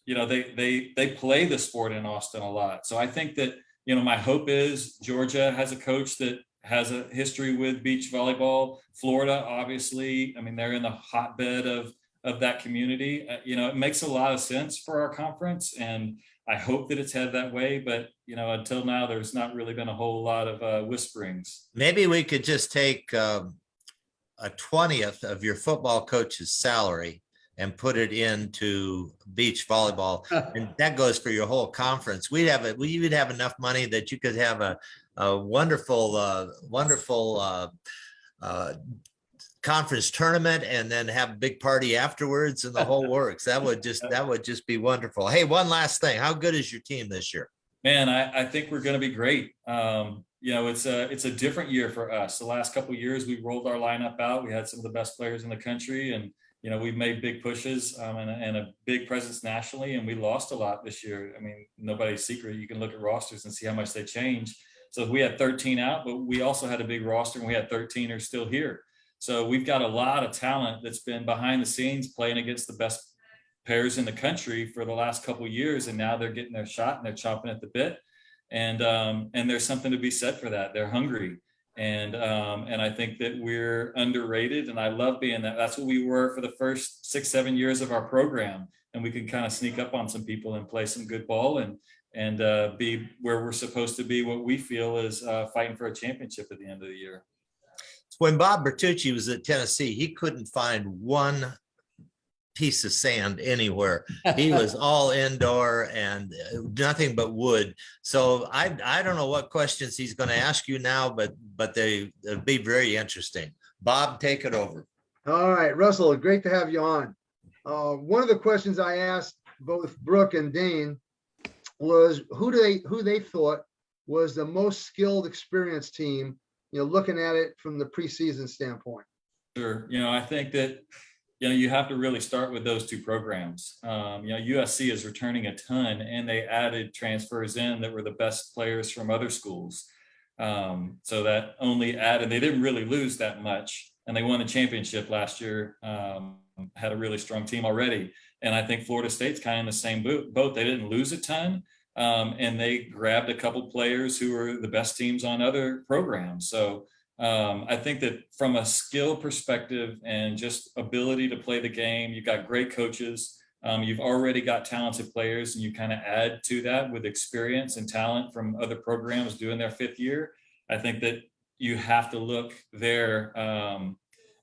they play the sport in Austin a lot. So I think that, my hope is Georgia has a coach that has a history with beach volleyball. Florida, obviously, they're in the hotbed of that community. It makes a lot of sense for our conference, and I hope that it's headed that way. But, until now, there's not really been a whole lot of whisperings. Maybe we could just take a 20th of your football coach's salary and put it into beach volleyball, and that goes for your whole conference. We would have enough money that you could have a wonderful conference tournament, and then have a big party afterwards, and the whole works. That would just be wonderful. Hey, one last thing. How good is your team this year? Man, I think we're going to be great. It's a different year for us. The last couple of years, we rolled our lineup out. We had some of the best players in the country, and we've made big pushes and a big presence nationally, and we lost a lot this year. Nobody's secret. You can look at rosters and see how much they change. So we had 13 out, but we also had a big roster, and we had 13 are still here. So we've got a lot of talent that's been behind the scenes playing against the best pairs in the country for the last couple of years, and now they're getting their shot and they're chomping at the bit. And there's something to be said for that. They're hungry. And I think that we're underrated, and I love being that. That's what we were for the first 6-7 years of our program, and we could kind of sneak up on some people and play some good ball and be where we're supposed to be. What we feel is fighting for a championship at the end of the year. When Bob Bertucci was at Tennessee, he couldn't find one piece of sand anywhere. He was all indoor and nothing but wood. So I don't know what questions he's going to ask you now, but they'll be very interesting. Bob, take it over. All right, Russell, great to have you on. One of the questions I asked both Brooke and Dane was who they thought was the most skilled, experienced team, looking at it from the preseason standpoint. Sure. I think that you have to really start with those 2 programs. USC is returning a ton, and they added transfers in that were the best players from other schools. So that only added, they didn't really lose that much, and they won the championship last year, had a really strong team already. And I think Florida State's kind of in the same boat. They didn't lose a ton, and they grabbed a couple players who were the best teams on other programs. So I think that from a skill perspective and just ability to play the game, you've got great coaches. You've already got talented players, and you kind of add to that with experience and talent from other programs doing their 5th year. I think that you have to look there.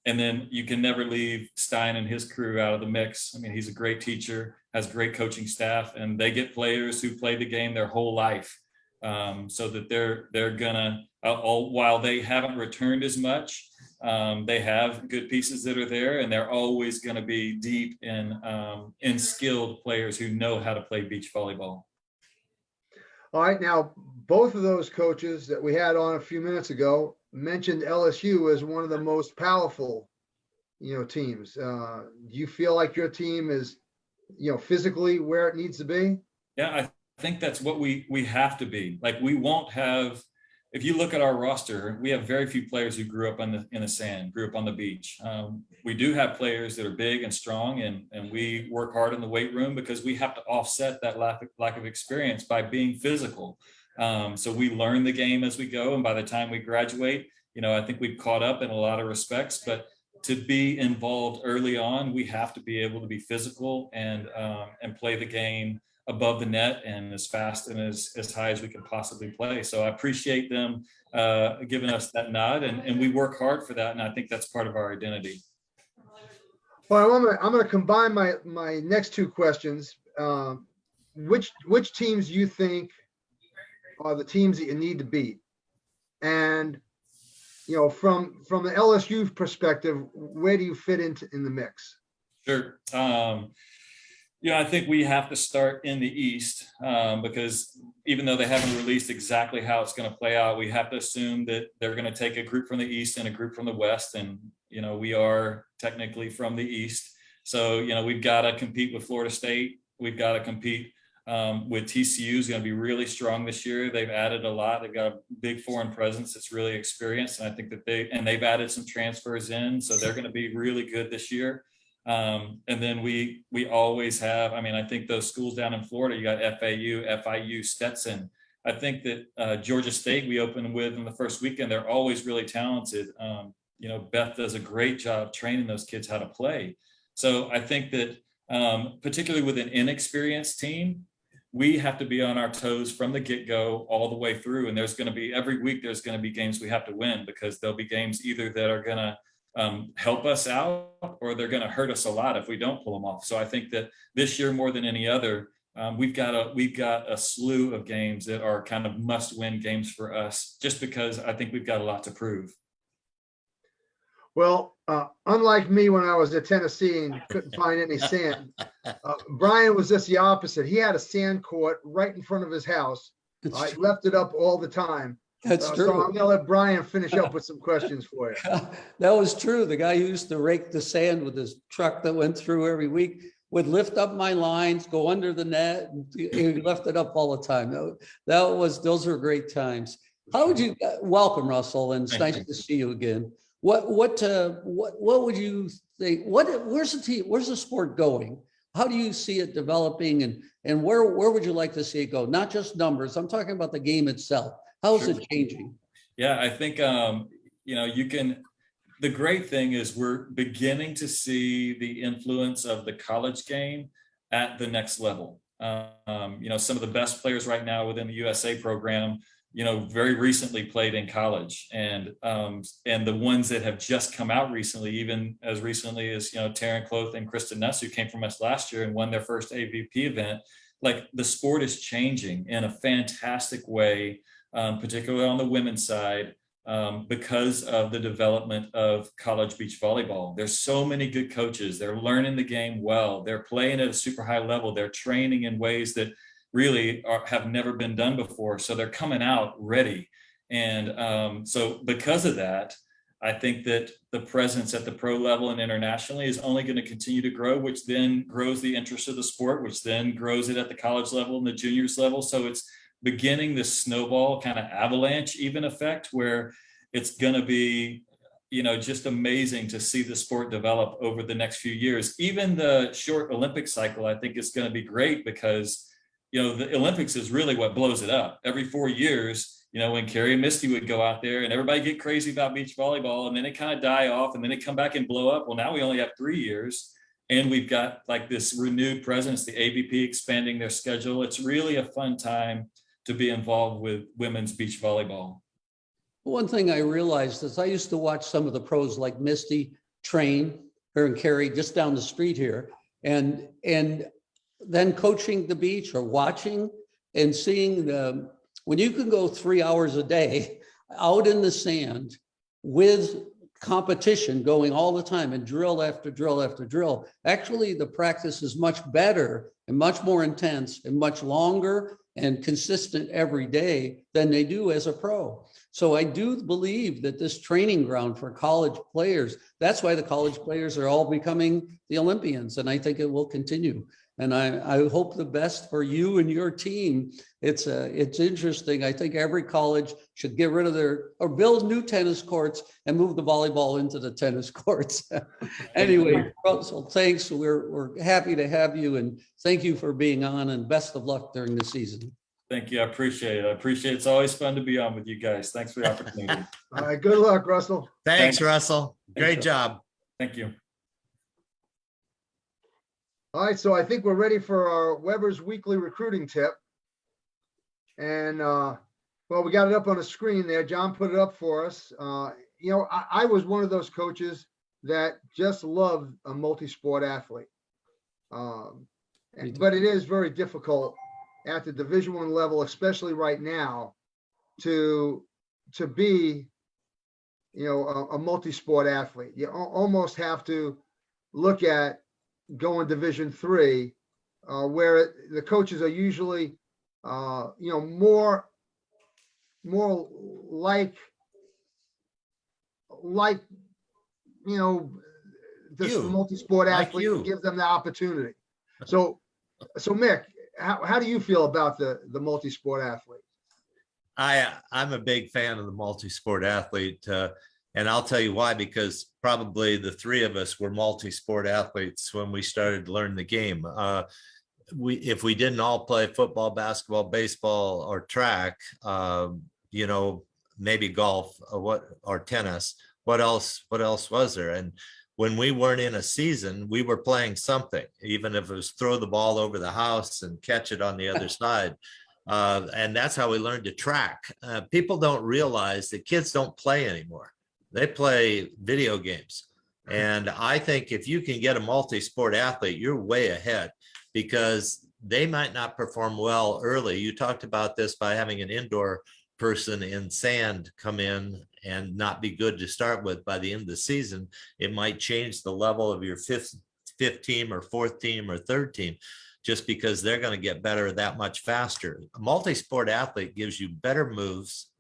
And then you can never leave Stein and his crew out of the mix. He's a great teacher, has great coaching staff, and they get players who play the game their whole life. So that they're gonna, while they haven't returned as much, they have good pieces that are there, and they're always going to be deep in skilled players who know how to play beach volleyball. All right, now both of those coaches that we had on a few minutes ago mentioned LSU as one of the most powerful, teams. Do you feel like your team is, physically where it needs to be? Yeah, I think that's what we have to be. Like, we won't have if you look at our roster, we have very few players who grew up in the sand, grew up on the beach. We do have players that are big and strong, and we work hard in the weight room because we have to offset that lack of experience by being physical. So we learn the game as we go, and by the time we graduate, I think we've caught up in a lot of respects. But to be involved early on, we have to be able to be physical and play the game above the net and as fast and as high as we can possibly play. So I appreciate them giving us that nod, and we work hard for that. And I think that's part of our identity. Well, I'm going to combine my next two questions. Which teams you think are the teams that you need to beat? And, from the LSU perspective, where do you fit in the mix? Sure. I think we have to start in the East because even though they haven't released exactly how it's going to play out, we have to assume that they're going to take a group from the East and a group from the West. And, we are technically from the East. So, we've got to compete with Florida State. We've got to compete with TCU, is going to be really strong this year. They've added a lot. They've got a big foreign presence that's really experienced. And I think that they've added some transfers in. So they're going to be really good this year. And then we always have, I think those schools down in Florida, you got FAU, FIU, Stetson. I think that Georgia State we opened with in the first weekend, they're always really talented. Beth does a great job training those kids how to play. So I think that particularly with an inexperienced team, we have to be on our toes from the get-go all the way through. And there's going to be every week, there's going to be games we have to win because there'll be games either that are going to help us out or they're going to hurt us a lot if we don't pull them off. So I think that this year more than any other, we've got a slew of games that are kind of must-win games for us, just because I think we've got a lot to prove. Well, unlike me when I was at Tennessee and couldn't find any sand, Brian was just the opposite. He had a sand court right in front of his house. I left it up all the time. That's true. So I'm going to let Brian finish up with some questions for you. That was true. The guy who used to rake the sand with his truck that went through every week would lift up my lines, go under the net, and he left it up all the time. Those were great times. How would you welcome, Russell? And it's nice to see you again. What would you think? Where's the team? Where's the sport going? How do you see it developing, and where would you like to see it go? Not just numbers. I'm talking about the game itself. How is it changing? Yeah, I think you can. The great thing is we're beginning to see the influence of the college game at the next level. Some of the best players right now within the USA program, very recently played in college, and the ones that have just come out recently, even as recently as Taryn Cloth and Kristen Nuss, who came from us last year and won their first AVP event. Like, the sport is changing in a fantastic way, particularly on the women's side, because of the development of college beach volleyball. There's so many good coaches. They're learning the game well. They're playing at a super high level. They're training in ways that really have never been done before. So they're coming out ready. And so because of that, I think that the presence at the pro level and internationally is only going to continue to grow, which then grows the interest of the sport, which then grows it at the college level and the juniors level. So it's beginning this snowball kind of avalanche even effect where it's going to be, just amazing to see the sport develop over the next few years. Even the short Olympic cycle, I think, is going to be great because the Olympics is really what blows it up. Every 4 years, when Carrie and Misty would go out there and everybody get crazy about beach volleyball, and then it kind of die off and then it come back and blow up. Well, now we only have 3 years and we've got like this renewed presence, the AVP expanding their schedule. It's really a fun time to be involved with women's beach volleyball. One thing I realized is I used to watch some of the pros like Misty train, her and Carrie just down the street here, and then coaching the beach or watching and seeing when you can go 3 hours a day out in the sand with competition going all the time and drill after drill after drill. Actually, the practice is much better and much more intense and much longer and consistent every day than they do as a pro. So I do believe that this training ground for college players, that's why the college players are all becoming the Olympians. And I think it will continue. And I hope the best for you and your team. It's interesting. I think every college should get rid of or build new tennis courts and move the volleyball into the tennis courts. Anyway, Russell, thanks. We're happy to have you, and thank you for being on, and best of luck during the season. Thank you. I appreciate it. It's always fun to be on with you guys. Thanks for the opportunity. All right, good luck, Russell. Thanks, Russell. Great Thanks, job. Thank you. All right, so I think we're ready for our Weber's weekly recruiting tip. And well, we got it up on the screen there. John put it up for us. You know, I was one of those coaches that just loved a multi-sport athlete. But it is very difficult at the Division I level, especially right now, to be, you know, a multi-sport athlete. You almost have to look at going Division III, where the coaches are usually, you know, more like, you know, this multi-sport Like athlete you. give them the opportunity. So Mick, how do you feel about the multi-sport athlete? I'm a big fan of the multi-sport athlete, and I'll tell you why, because probably the three of us were multi-sport athletes when we started to learn the game. If we didn't all play football, basketball, baseball, or track, you know, maybe golf or tennis, what else was there? And when we weren't in a season, we were playing something, even if it was throw the ball over the house and catch it on the other side. And that's how we learned to track. People don't realize that kids don't play anymore. They play video games. And I think if you can get a multi-sport athlete, you're way ahead, because they might not perform well early. You talked about this by having an indoor person in sand come in and not be good to start with. By the end of the season, it might change the level of your fifth team or fourth team or third team, just because they're going to get better that much faster. A multi-sport athlete gives you better moves.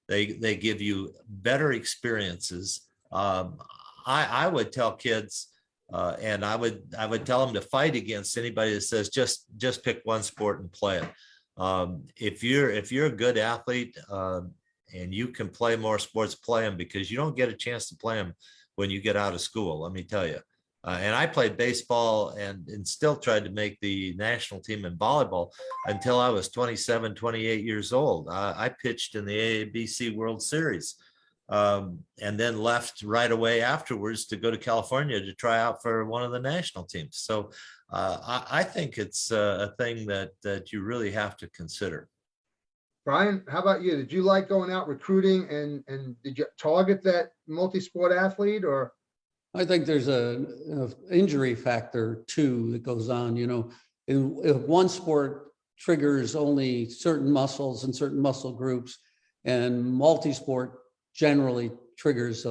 They give you better experiences. I would tell kids, and I would tell them to fight against anybody that says just pick one sport and play it. If you're a good athlete and you can play more sports, play them, because you don't get a chance to play them when you get out of school. Let me tell you. And I played baseball and still tried to make the national team in volleyball until I was 27, 28 years old. I pitched in the AABC World Series, and then left right away afterwards to go to California to try out for one of the national teams. So I think it's a thing that you really have to consider. Brian, how about you? Did you like going out recruiting, and did you target that multi-sport athlete, or? I think there's a injury factor too that goes on. You know, if one sport triggers only certain muscles and certain muscle groups, and multi-sport generally triggers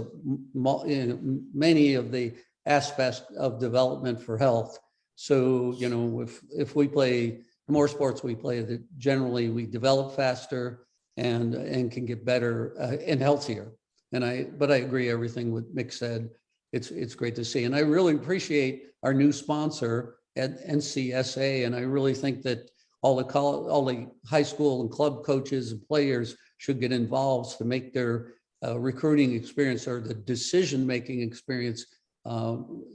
many of the aspects of development for health. So, you know, if we play, the more sports we play, that generally we develop faster and can get better and healthier. But I agree everything what Mick said. It's great to see. And I really appreciate our new sponsor at NCSA. And I really think that all the high school and club coaches and players should get involved to make their recruiting experience or the decision-making experience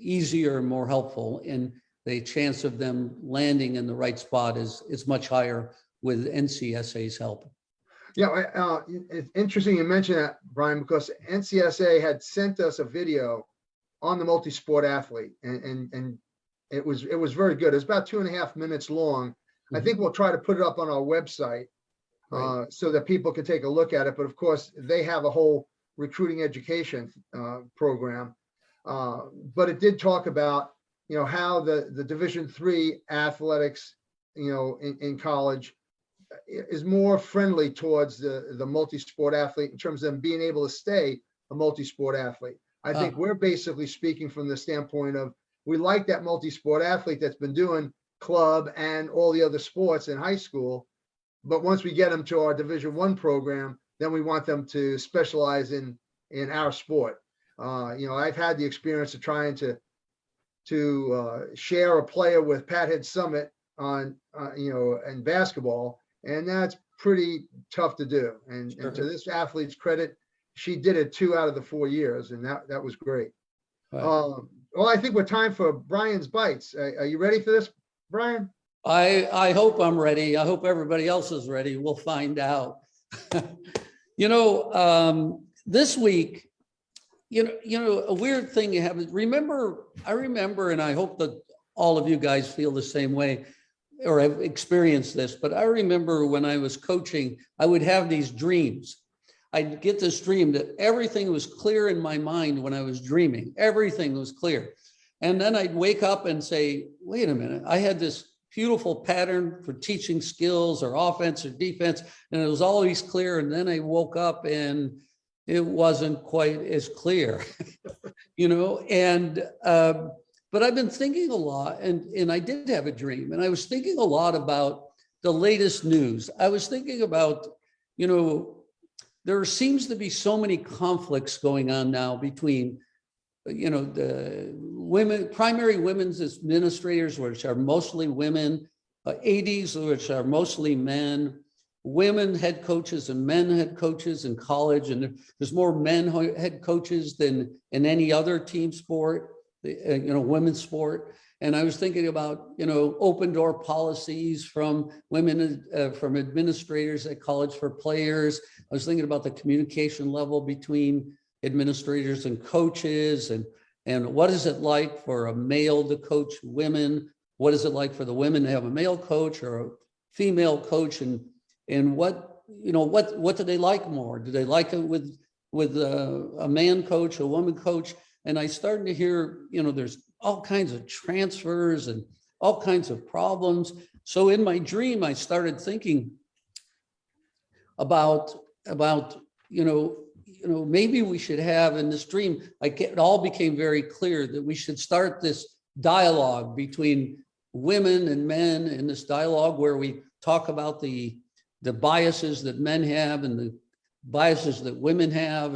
easier and more helpful. And the chance of them landing in the right spot is much higher with NCSA's help. Yeah, it's interesting you mentioned that, Brian, because NCSA had sent us a video on the multi-sport athlete, and it was very good. It's about 2.5 minutes long. I think we'll try to put it up on our website so that people can take a look at it. But of course, they have a whole recruiting education program. But it did talk about, you know, how the Division III athletics, you know, in college is more friendly towards the multi-sport athlete in terms of them being able to stay a multi-sport athlete. I think we're basically speaking from the standpoint of, we like that multi-sport athlete that's been doing club and all the other sports in high school. But once we get them to our Division I program, then we want them to specialize in our sport. You know, I've had the experience of trying to share a player with Pathead Summit on, in basketball. And that's pretty tough to do. And to this athlete's credit, she did it 2 out of the 4 years, and that was great. Right. Well, I think we're time for Brian's Bites. Are you ready for this, Brian? I hope I'm ready. I hope everybody else is ready. We'll find out. This week, a weird thing you have. I remember, and I hope that all of you guys feel the same way or have experienced this, but I remember when I was coaching, I would have these dreams. I'd get this dream that everything was clear in my mind when I was dreaming. Everything was clear. And then I'd wake up and say, wait a minute, I had this beautiful pattern for teaching skills or offense or defense, and it was always clear. And then I woke up and it wasn't quite as clear, but I've been thinking a lot, and I did have a dream, and I was thinking a lot about the latest news. I was thinking about, there seems to be so many conflicts going on now between, the women, primary women's administrators, which are mostly women, ADs, which are mostly men, women head coaches and men head coaches in college. And there's more men head coaches than in any other team sport, women's sport. And I was thinking about, open door policies from women, from administrators at college for players. I was thinking about the communication level between administrators and coaches, and what is it like for a male to coach women? What is it like for the women to have a male coach or a female coach? And what do they like more? Do they like it with a man coach, a woman coach? And I started to hear, there's all kinds of transfers and all kinds of problems. So in my dream, I started thinking about maybe we should have, in this dream, it all became very clear that we should start this dialogue between women and men, in this dialogue where we talk about the biases that men have and the biases that women have.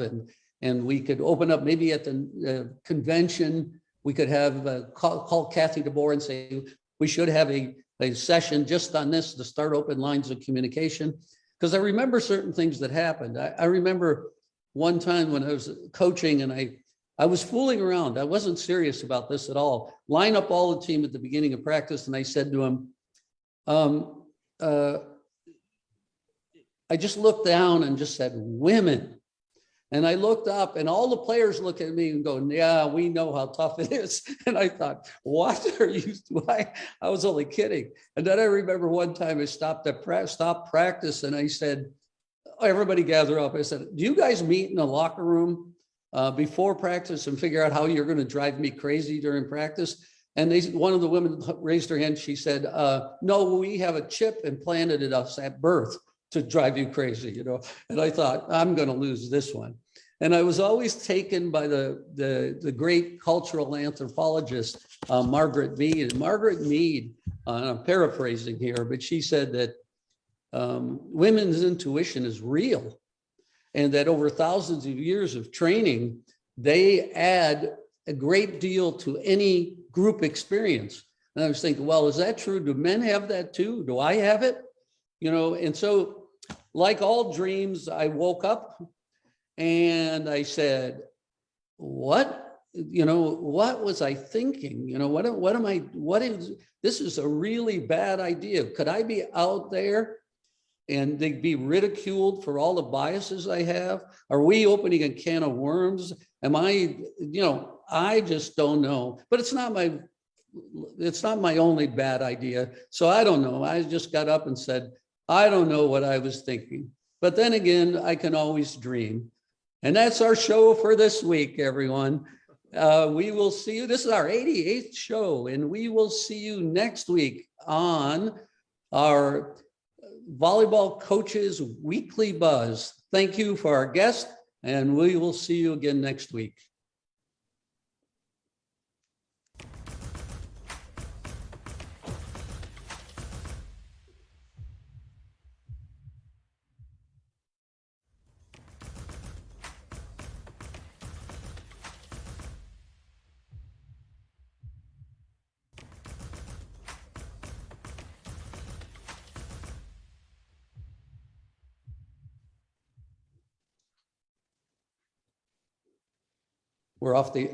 And we could open up, maybe at the convention, we could have call Kathy DeBoer and say, we should have a session just on this to start open lines of communication. Because I remember certain things that happened. I remember one time when I was coaching and I was fooling around. I wasn't serious about this at all. Line up all the team at the beginning of practice. And I said to him, I just looked down and just said, women. And I looked up and all the players look at me and go, yeah, we know how tough it is. And I thought, what are you doing? I was only kidding. And then I remember one time I stopped practice and I said, everybody gather up. I said, do you guys meet in the locker room before practice and figure out how you're going to drive me crazy during practice? And one of the women raised her hand. She said, no, we have a chip implanted in us at birth to drive you crazy, And I thought, I'm going to lose this one. And I was always taken by the great cultural anthropologist, Margaret Mead. And Margaret Mead, I'm paraphrasing here, but she said that women's intuition is real, and that over thousands of years of training, they add a great deal to any group experience. And I was thinking, well, is that true? Do men have that too? Do I have it? And so, like all dreams, I woke up and I said, what was I thinking? This is a really bad idea. Could I be out there and they'd be ridiculed for all the biases I have? Are we opening a can of worms? Am I, I just don't know, but it's not my only bad idea. So I don't know. I just got up and said, I don't know what I was thinking, but then again, I can always dream. And that's our show for this week, everyone. We will see you. This is our 88th show, and we will see you next week on our Volleyball Coaches Weekly Buzz. Thank you for our guest, and we will see you again next week. We're off the,